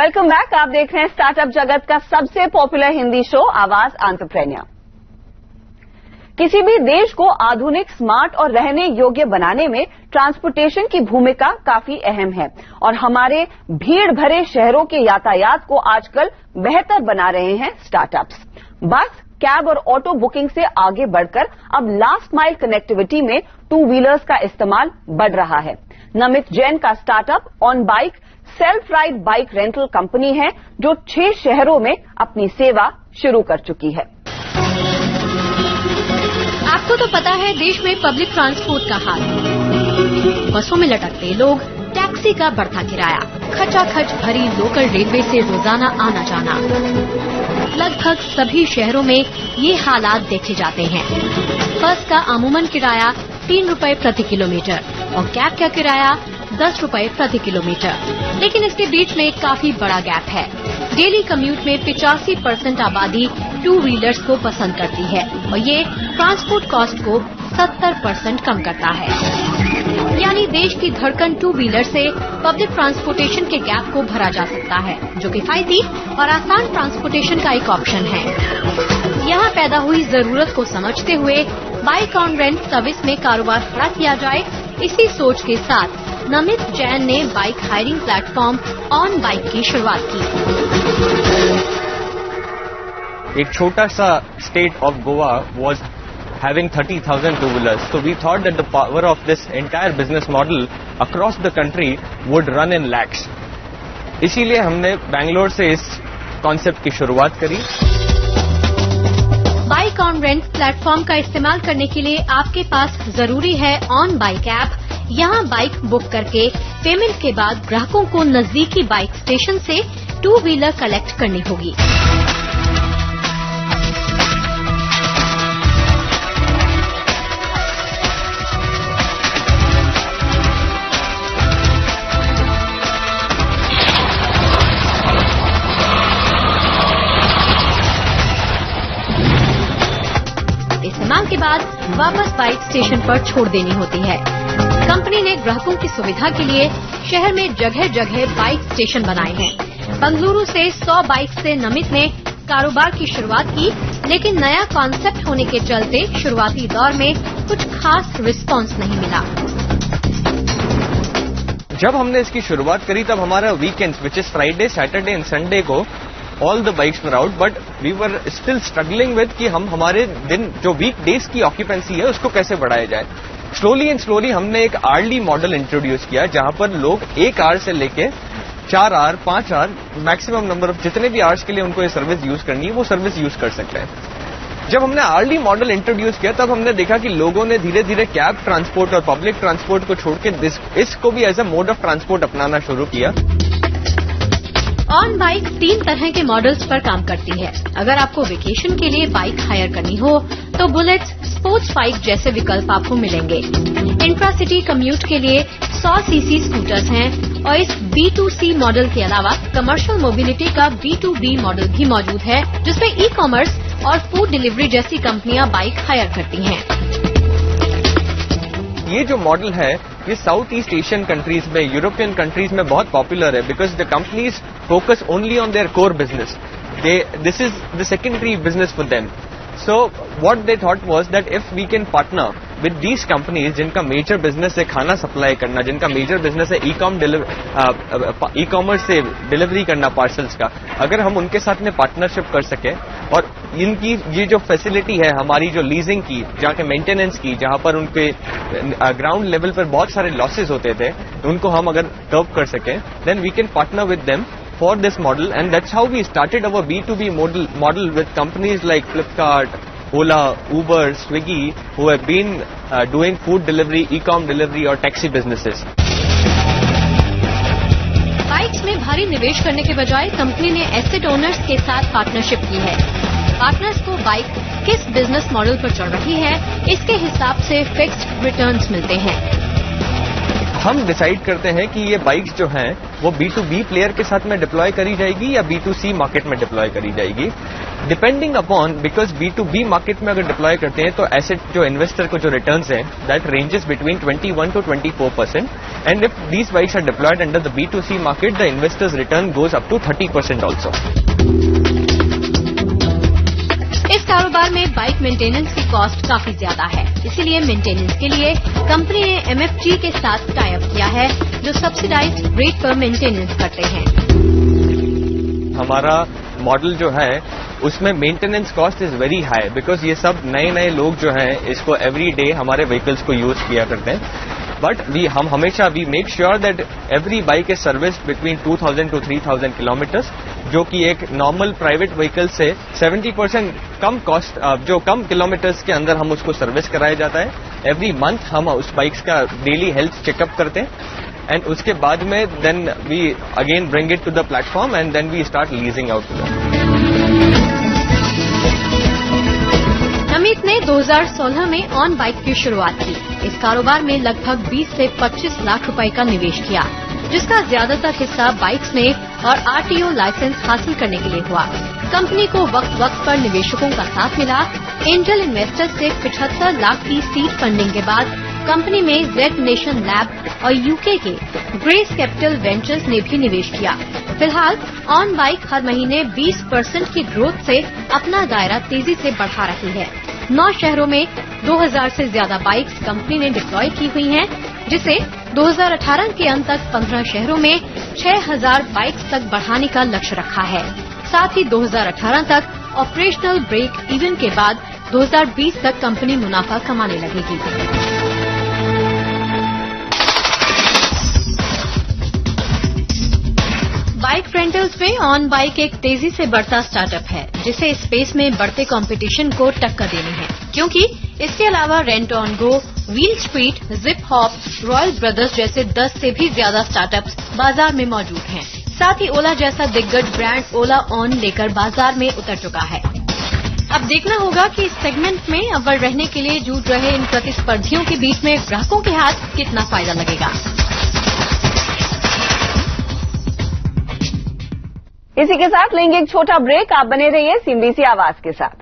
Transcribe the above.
Welcome back. आप देख रहे हैं स्टार्टअप जगत का सबसे पॉपुलर हिंदी शो आवाज एंटरप्रेन्योर। किसी भी देश को आधुनिक, स्मार्ट और रहने योग्य बनाने में ट्रांसपोर्टेशन की भूमिका काफी अहम है और हमारे भीड़ भरे शहरों के यातायात को आजकल बेहतर बना रहे हैं स्टार्टअप्स। बस, कैब और ऑटो बुकिंग से आगे बढ़कर अब लास्ट माइल कनेक्टिविटी में टू व्हीलर्स का इस्तेमाल बढ़ रहा है। नमित जैन का startup on bike self ride bike rental company है जो 6 शहरों में अपनी सेवा शुरू कर चुकी है। आपको तो पता है देश में पब्लिक ट्रांसपोर्ट का हाल। बसों में लटकते लोग, टैक्सी का बढ़ता किराया, खचाखच भरी लोकल रेलवे से रोजाना आना जाना। लगभग सभी शहरों में ये हालात देखे जाते हैं। बस का अमूमन किराया 3 रुपए प्रति किलोमीटर और कैब का किराया 10 रुपए प्रति किलोमीटर। लेकिन इसके बीच में काफी बड़ा गैप है। डेली कम्यूट में 85% आबादी टू व्हीलर्स को पसंद करती है और ये ट्रांसपोर्ट कॉस्ट को 70% कम करता है। यानी देश की धड़कन टू व्हीलर से पब्लिक ट्रांसपोर्टेशन के गैप को भरा जा सकता है, जो किफायती और आसान ट्रांसपोर्टेशन का एक ऑप्शन है। यहाँ पैदा हुई जरूरत को समझते हुए बाइक ऑन रेंट सर्विस में कारोबार खड़ा किया जाए, इसी सोच के साथ नमित जैन ने bike hiring platform on bike की शुरुआत की। एक छोटा सा state of Goa was having 30,000 two-wheelers. So we thought that the power of this entire business model across the country would run in lakhs. इसीलिए हमने बैंगलोर से इस कॉन्सेप्ट की शुरुआत करी। बाइक ऑन रेंट प्लेटफॉर्म का इस्तेमाल करने के लिए आपके पास जरूरी है ऑन बाइक ऐप। यहाँ बाइक बुक करके पेमेंट के बाद ग्राहकों को नजदीकी बाइक स्टेशन से टू व्हीलर कलेक्ट करनी होगी। इस्तेमाल के बाद वापस बाइक स्टेशन पर छोड़ देनी होती है। कंपनी ने ग्राहकों की सुविधा के लिए शहर में जगह जगह बाइक स्टेशन बनाए हैं। बंगलुरु से 100 बाइक से नमित ने कारोबार की शुरुआत की, लेकिन नया कॉन्सेप्ट होने के चलते शुरुआती दौर में कुछ खास रिस्पांस नहीं मिला। जब हमने इसकी शुरुआत करी तब हमारा weekends which is Friday, Saturday and Sunday को all the bikes were out, but we were still struggling with कि हम हमारे दिन जो वीक डेज की ऑक्यूपेंसी है उसको कैसे बढ़ाया जाए। स्लोली एंड स्लोली हमने एक आवर्ली मॉडल इंट्रोड्यूस किया जहां पर लोग 1 आवर से लेके 4 hour, 5 hour, maximum number of जितने भी आवर्स के लिए उनको ये सर्विस यूज करनी है वो सर्विस यूज कर सकते हैं। जब हमने आवर्ली मॉडल इंट्रोड्यूस किया तब हमने देखा कि लोगों ने धीरे धीरे कैब ट्रांसपोर्ट और पब्लिक ट्रांसपोर्ट को छोड़ के इसको भी as a mode of transport अपनाना शुरू किया। ऑन बाइक 3 तरह के मॉडल्स पर काम करती है। अगर आपको वेकेशन के लिए बाइक हायर करनी हो तो बुलेट, स्पोर्ट्स बाइक जैसे विकल्प आपको मिलेंगे। इंट्रासिटी कम्यूट के लिए 100 सीसी स्कूटर्स हैं और इस B2C मॉडल के अलावा कमर्शियल मोबिलिटी का B2B मॉडल भी मौजूद है, जिसमें ई कॉमर्स और फूड डिलीवरी जैसी कंपनियां बाइक हायर करती हैं। ये जो मॉडल है ये साउथ ईस्ट एशियन कंट्रीज में, यूरोपियन कंट्रीज में बहुत पॉपुलर है because the companies focus only on their core business. This is the secondary business for them. So what they thought was that if we can partner with these companies जिनका major business है खाना supply करना, जिनका major business है e commerce से delivery करना parcels का, अगर हम उनके साथ में पार्टनरशिप कर सके और इनकी ये जो फैसिलिटी है हमारी जो लीजिंग की, जहाँ के मेंटेनेंस की, जहाँ पर उनके ग्राउंड लेवल पर बहुत सारे लॉसेस होते थे, उनको हम अगर कर्व कर सकें, then we can partner with them for this model, and that's how we started our B2B model with companies like Flipkart, Ola, Uber, Swiggy, who have been doing food delivery, e-com delivery और taxi businesses. Bikes में भारी निवेश करने के बजाय company ने asset owners के साथ पार्टनरशिप की है। पार्टनर्स को बाइक किस बिजनेस मॉडल पर चल रही है, इसके हिसाब से फिक्स्ड रिटर्न्स मिलते हैं। हम डिसाइड करते हैं कि ये बाइक्स जो हैं वो B2B प्लेयर के साथ में डिप्लॉय करी जाएगी या B2C मार्केट में डिप्लॉय करी जाएगी, depending upon, because B2B market में अगर डिप्लॉय करते हैं तो एसेट जो इन्वेस्टर को जो रिटर्न्स हैं that ranges between 21 to 24%, and if these bikes are deployed under the B2C market the investors return goes up to 30% also. इस कारोबार में बाइक मेंटेनेंस की कॉस्ट काफी ज्यादा है, इसीलिए मेंटेनेंस के लिए कंपनी ने MFG के साथ टाई अप किया है, जो सब्सिडाइज्ड रेट पर मेंटेनेंस करते हैं। हमारा मॉडल जो है उसमें maintenance cost is very high, because ये सब नए नए लोग जो हैं इसको एवरी डे हमारे व्हीकल्स को यूज किया करते हैं। बट हम हमेशा we make sure that every bike is serviced between 2000 to 3000 kilometres, जो कि एक नॉर्मल प्राइवेट व्हीकल से 70% कम कॉस्ट, जो कम किलोमीटर्स के अंदर हम उसको सर्विस कराया जाता है। एवरी मंथ हम उस बाइक्स का डेली हेल्थ चेकअप करते हैं एंड उसके बाद में then we again bring it to the platform and then we start leasing out to them. Amit ने 2016 में ऑन बाइक की शुरुआत की। इस कारोबार में लगभग 20 से 25 लाख रुपए का निवेश किया, जिसका ज्यादातर हिस्सा बाइक्स में और RTO लाइसेंस हासिल करने के लिए हुआ। कंपनी को वक्त वक्त पर निवेशकों का साथ मिला। एंजल इन्वेस्टर्स से 75 लाख की सीड फंडिंग के बाद कंपनी में जेड नेशन लैब और UK के ग्रेस कैपिटल वेंचर्स ने भी निवेश किया। फिलहाल ऑन बाइक हर महीने 20% की ग्रोथ से अपना दायरा तेजी से बढ़ा रही है। 9 शहरों में 2000 से ज्यादा बाइक्स कंपनी ने डिप्लॉय की हुई हैं, जिसे 2018 के अंत तक 15 शहरों में 6000 बाइक्स तक बढ़ाने का लक्ष्य रखा है। साथ ही 2018 तक ऑपरेशनल ब्रेक इवन के बाद 2020 तक कंपनी मुनाफा कमाने लगेगी। बाइक रेंटल्स में ऑन बाइक एक तेजी से बढ़ता स्टार्टअप है, जिसे स्पेस में बढ़ते कंपटीशन को टक्कर देनी है, क्योंकि इसके अलावा rent on go, wheel street, zip hop, royal brothers जैसे 10 से भी ज्यादा स्टार्टअप्स बाजार में मौजूद हैं। साथ ही ओला जैसा दिग्गज ब्रांड ओला ऑन लेकर बाजार में उतर चुका है। अब देखना होगा कि इस सेगमेंट में अव्वल रहने के लिए जूझ रहे इन प्रतिस्पर्धियों के बीच में ग्राहकों के हाथ कितना फायदा लगेगा। इसी के साथ लेंगे एक छोटा ब्रेक। आप बने रहिए CNBC आवाज के साथ।